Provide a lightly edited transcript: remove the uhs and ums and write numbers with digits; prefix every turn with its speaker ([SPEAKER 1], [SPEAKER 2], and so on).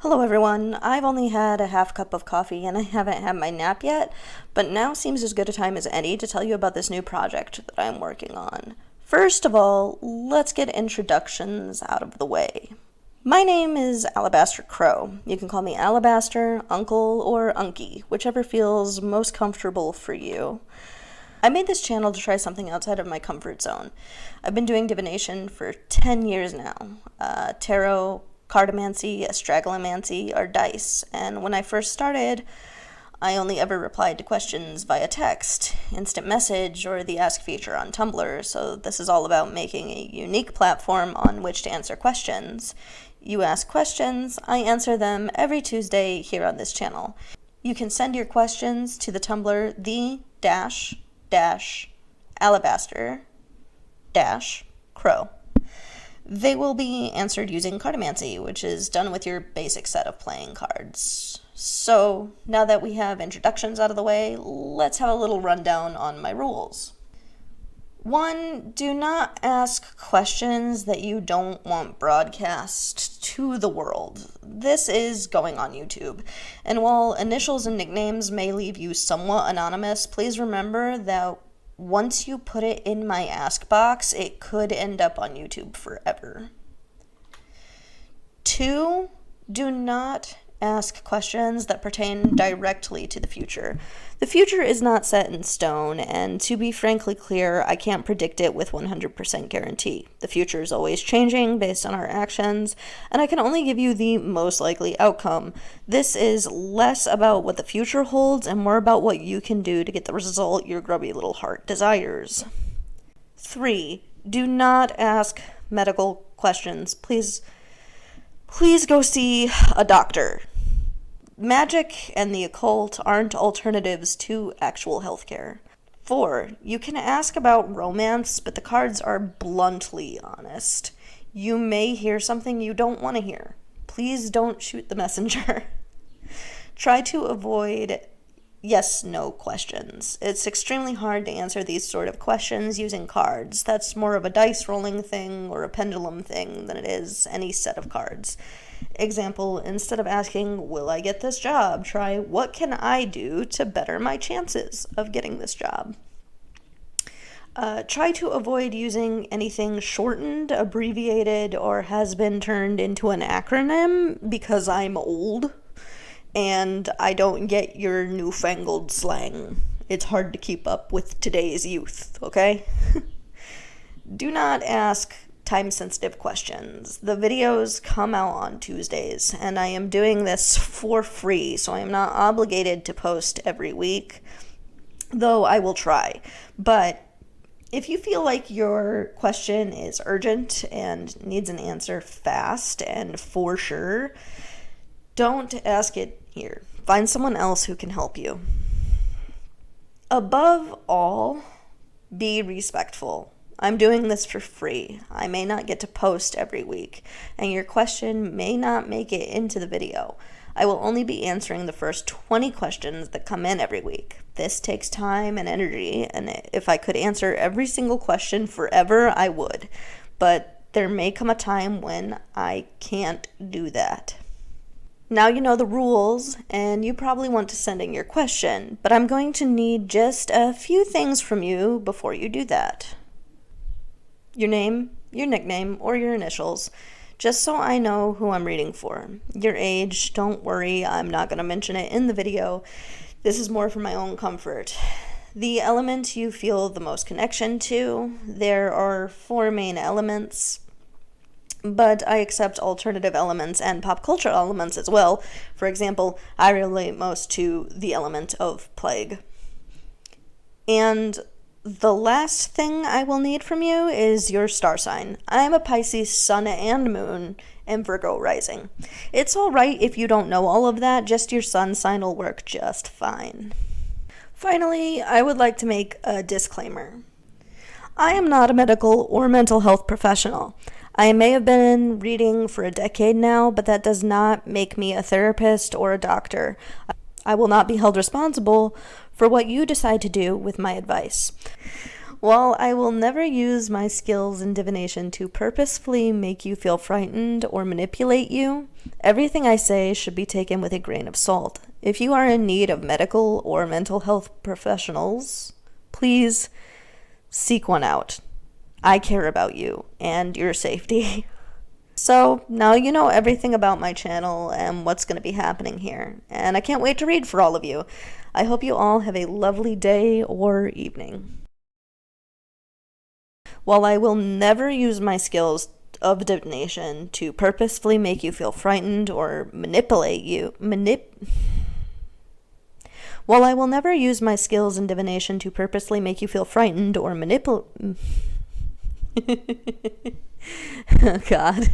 [SPEAKER 1] Hello everyone. I've only had a half cup of coffee and I haven't had my nap yet, but now seems as good a time as any to tell you about this new project that I'm working on. First of all, let's get introductions out of the way. My name is Alabaster Crow. You can call me Alabaster, Uncle, or Unky, whichever feels most comfortable for you. I made this channel to try something outside of my comfort zone. I've been doing divination for 10 years now. Tarot, cartomancy, astragalomancy are dice, and when I first started, I only ever replied to questions via text, instant message, or the Ask feature on Tumblr, so this is all about making a unique platform on which to answer questions. You ask questions, I answer them every Tuesday here on this channel. You can send your questions to the Tumblr the-alabaster-crow. They will be answered using cartomancy, which is done with your basic set of playing cards. So, now that we have introductions out of the way, let's have a little rundown on my rules. 1. Do not ask questions that you don't want broadcast to the world. This is going on YouTube, and while initials and nicknames may leave you somewhat anonymous, please remember that once you put it in my ask box, it could end up on YouTube forever. 2. Do not ask questions that pertain directly to the future. The future is not set in stone, and to be frankly clear, I can't predict it with 100% guarantee. The future is always changing based on our actions, and I can only give you the most likely outcome. This is less about what the future holds and more about what you can do to get the result your grubby little heart desires. 3. Do not ask medical questions. Please go see a doctor. Magic and the occult aren't alternatives to actual healthcare. 4. You can ask about romance, but the cards are bluntly honest. You may hear something you don't want to hear. Please don't shoot the messenger. Try to avoid yes/no questions. It's extremely hard to answer these sort of questions using cards. That's more of a dice rolling thing or a pendulum thing than it is any set of cards. Example, instead of asking, will I get this job, try, what can I do to better my chances of getting this job? Try to avoid using anything shortened, abbreviated, or has been turned into an acronym because I'm old and I don't get your newfangled slang. It's hard to keep up with today's youth, okay? Do not ask time-sensitive questions. The videos come out on Tuesdays, and I am doing this for free, so I am not obligated to post every week, though I will try. But if you feel like your question is urgent and needs an answer fast and for sure, don't ask it here. Find someone else who can help you. Above all, be respectful. I'm doing this for free. I may not get to post every week, and your question may not make it into the video. I will only be answering the first 20 questions that come in every week. This takes time and energy, and if I could answer every single question forever, I would. But there may come a time when I can't do that. Now you know the rules, and you probably want to send in your question, but I'm going to need just a few things from you before you do that. Your name, your nickname, or your initials, just so I know who I'm reading for. Your age, don't worry, I'm not going to mention it in the video. This is more for my own comfort. The element you feel the most connection to. There are 4 main elements, but I accept alternative elements and pop culture elements as well. For example, I relate most to the element of plague. And the last thing I will need from you is your star sign. I am a Pisces sun and moon and Virgo rising. It's alright if you don't know all of that, just your sun sign will work just fine. Finally, I would like to make a disclaimer. I am not a medical or mental health professional. I may have been reading for a decade now, but that does not make me a therapist or a doctor. I will not be held responsible for what you decide to do with my advice. While I will never use my skills in divination to purposefully make you feel frightened or manipulate you, everything I say should be taken with a grain of salt. If you are in need of medical or mental health professionals, please seek one out. I care about you and your safety. So now you know everything about my channel and what's going to be happening here, and I can't wait to read for all of you. I hope you all have a lovely day or evening. While I will never use my skills of divination to purposefully make you feel frightened or manipulate you, While I will never use my skills in divination to purposely make you feel frightened or manipulate... Oh, God.